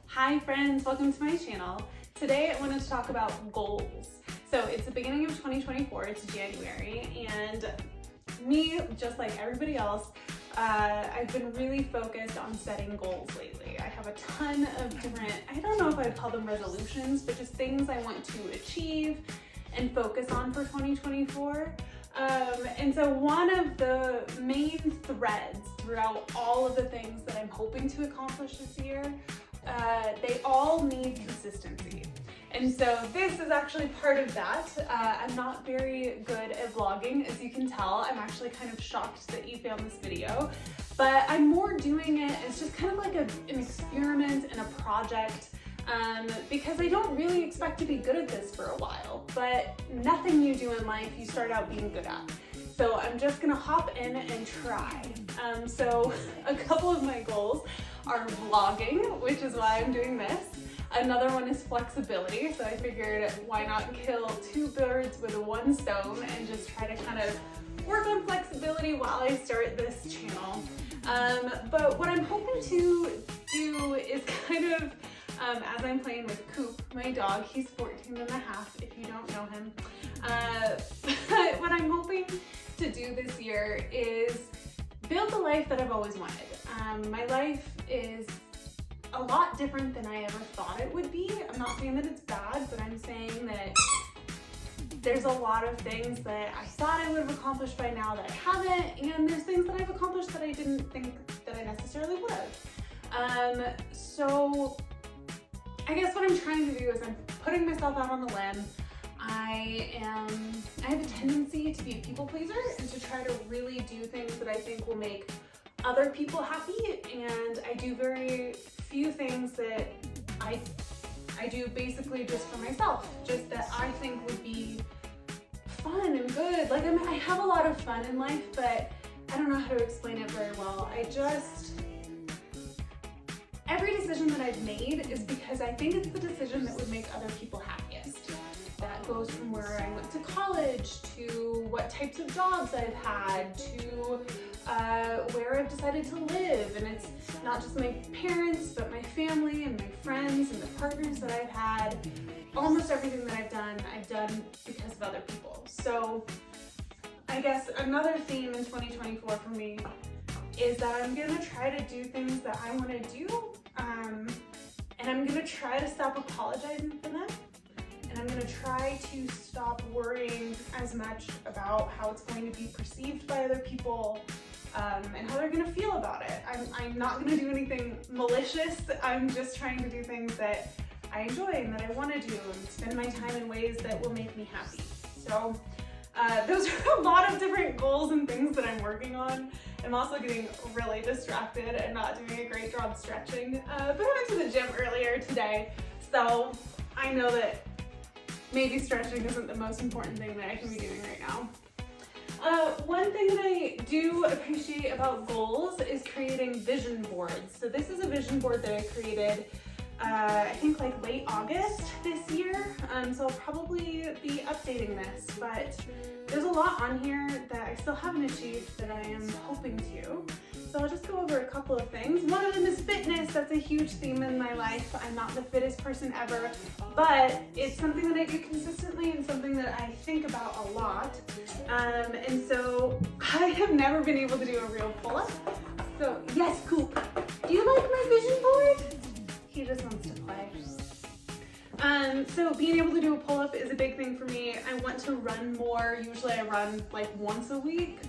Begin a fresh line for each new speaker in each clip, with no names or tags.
Hi friends, welcome to my channel. Today I wanted to talk about goals. So it's the beginning of 2024, it's January, and me, just like everybody else, I've been really focused on setting goals lately. I have a ton of different, I don't know if I'd call them resolutions, but just things I want to achieve and focus on for 2024. And so one of the main threads throughout all of the things that I'm hoping to accomplish this year, they all need consistency. And so this is actually part of that. I'm not very good at vlogging, as you can tell. I'm actually kind of shocked that you found this video, but I'm more doing it as just kind of like an experiment and a project, because I don't really expect to be good at this for a while, but nothing you do in life you start out being good at. So I'm just gonna hop in and try. So a couple of my goals are vlogging, which is why I'm doing this. Another one is flexibility, so I figured why not kill two birds with one stone and just try to kind of work on flexibility while I start this channel. But what I'm hoping to do is kind of, as I'm playing with Coop, my dog, he's 14 and a half if you don't know him. But what I'm hoping to do this year is build the life that I've always wanted. My life is a lot different than I ever thought it would be. I'm not saying that it's bad, but I'm saying that there's a lot of things that I thought I would have accomplished by now that I haven't, and there's things that I've accomplished that I didn't think that I necessarily would have. So I guess what I'm trying to do is I'm putting myself out on a limb. I have a tendency to be a people pleaser and to try to really do things that I think will make other people happy, and I do very few things that I do basically just for myself, just that I think would be fun and good. Like, I have a lot of fun in life, but I don't know how to explain it very well. Every decision that I've made is because I think it's the decision that would make other people happiest. That goes from where I went to college, to what types of jobs I've had, to where I've decided to live. And it's not just my parents, but my family and my friends and the partners that I've had. Almost everything that I've done because of other people. So I guess another theme in 2024 for me is that I'm gonna try to do things that I wanna do, and I'm gonna try to stop apologizing for them. And I'm gonna try to stop worrying as much about how it's going to be perceived by other people, and how they're gonna feel about it. I'm not gonna do anything malicious. I'm just trying to do things that I enjoy and that I wanna do and spend my time in ways that will make me happy. So those are a lot of different goals and things that I'm working on. I'm also getting really distracted and not doing a great job stretching. But I went to the gym earlier today, so I know that maybe stretching isn't the most important thing that I can be doing right now. One thing that I do appreciate about goals is creating vision boards. So this is a vision board that I created, I think like late August this year. So I'll probably be updating this, but there's a lot on here that I still haven't achieved that I am hoping to. So I'll just go over a couple of things. One of them is fitness. That's a huge theme in my life. I'm not the fittest person ever, but it's something that I do consistently and something that I think about a lot. And so I have never been able to do a real pull-up. So yes, Coop, do you like my vision board? He just wants to play. So being able to do a pull-up is a big thing for me. I want to run more. Usually I run like once a week.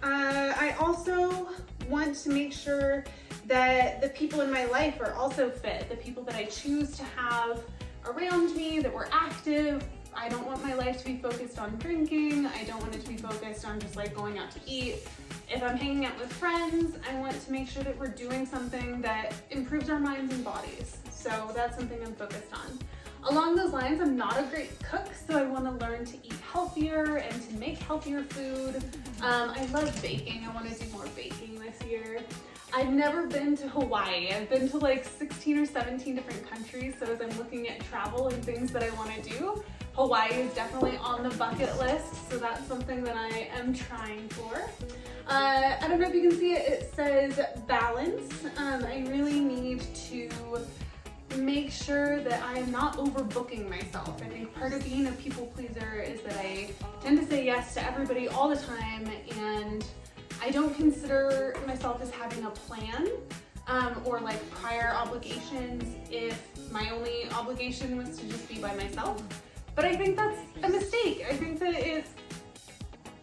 I also want to make sure that the people in my life are also fit, the people that I choose to have around me, that we're active. I don't want my life to be focused on drinking. I don't want it to be focused on just like going out to eat. If I'm hanging out with friends, I want to make sure that we're doing something that improves our minds and bodies. So that's something I'm focused on. Along those lines, I'm not a great cook, so I want to learn to eat healthier and to make healthier food. I love baking. I want to do more baking this year. I've never been to Hawaii. I've been to like 16 or 17 different countries, so as I'm looking at travel and things that I want to do, Hawaii is definitely on the bucket list, so that's something that I am trying for. I don't know if you can see it, it says balance. I'm not overbooking myself. I think part of being a people pleaser is that I tend to say yes to everybody all the time, and I don't consider myself as having a plan or like prior obligations if my only obligation was to just be by myself. But I think that's a mistake. I think that it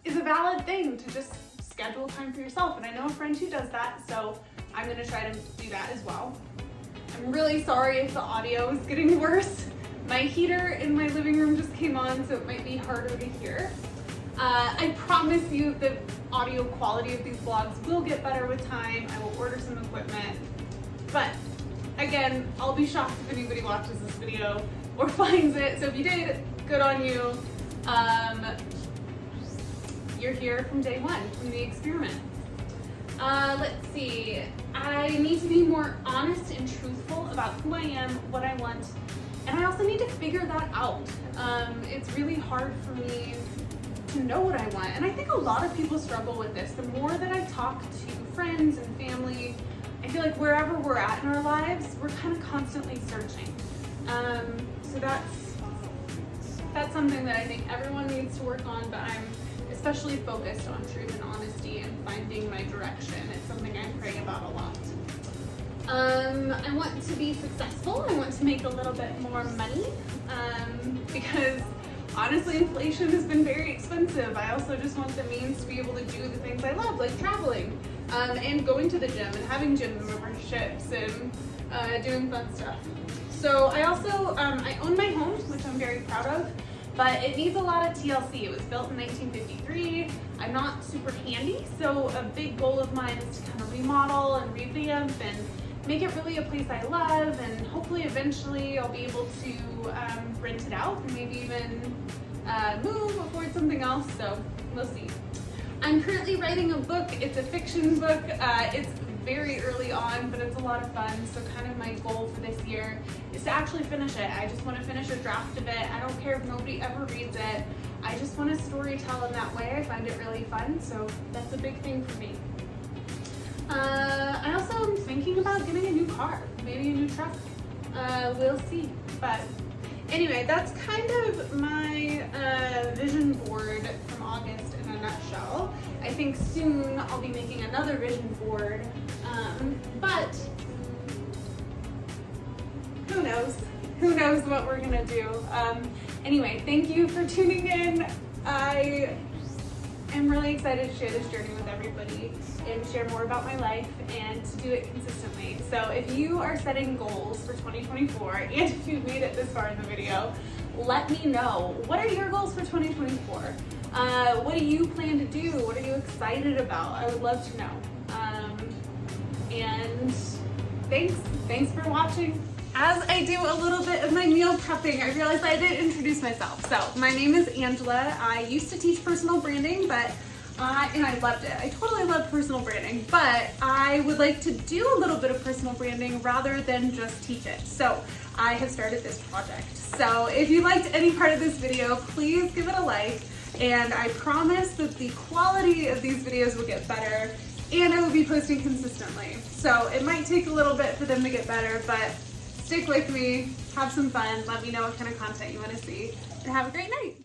is a valid thing to just schedule time for yourself, and I know a friend who does that, so I'm gonna try to do that as well. I'm really sorry if the audio is getting worse. My heater in my living room just came on, so it might be harder to hear. I promise you the audio quality of these vlogs will get better with time. I will order some equipment, but again, I'll be shocked if anybody watches this video or finds it, so if you did, good on you. You're here from day one, from the experiment. Let's see, I need to be more honest and truthful about who I am, what I want, and I also need to figure that out. It's really hard for me to know what I want, and I think a lot of people struggle with this. The more that I talk to friends and family, I feel like wherever we're at in our lives, we're kind of constantly searching. So that's something that I think everyone needs to work on, but I'm especially focused on truth and honesty and finding my direction. It's something I pray about a lot. I want to be successful. I want to make a little bit more money because honestly, inflation has been very expensive. I also just want the means to be able to do the things I love, like traveling and going to the gym and having gym memberships and doing fun stuff. So I also, I own my home, which I'm very proud of, but it needs a lot of TLC. It was built in 1953. I'm not super handy, so a big goal of mine is to kind of remodel and revamp and make it really a place I love, and hopefully eventually I'll be able to rent it out and maybe even move, afford something else, so we'll see. I'm currently writing a book. It's a fiction book. It's very early on, but it's a lot of fun, so kind of my goal for this year is to actually finish it. I just want to finish a draft of it. I don't care if nobody ever reads it. I just want to story tell in that way. I find it really fun, so that's a big thing for me. I also am thinking about getting a new car, maybe a new truck. We'll see. But anyway, that's kind of my vision board from August in a nutshell. I think soon I'll be making another vision board, but who knows? Who knows what we're gonna do? Anyway, thank you for tuning in. I am really excited to share this journey with everybody and share more about my life and to do it consistently. So if you are setting goals for 2024, and if you've made it this far in the video, let me know. What are your goals for 2024? What do you plan to do? What are you excited about? I would love to know. And thanks for watching. As I do a little bit of my meal prepping, I realized I didn't introduce myself. So my name is Angela. I used to teach personal branding, but and I loved it. I totally loved personal branding, but I would like to do a little bit of personal branding rather than just teach it. So I have started this project. So if you liked any part of this video, please give it a like, and I promise that the quality of these videos will get better, and I will be posting consistently. So it might take a little bit for them to get better, but stick with me, have some fun, let me know what kind of content you want to see, and have a great night.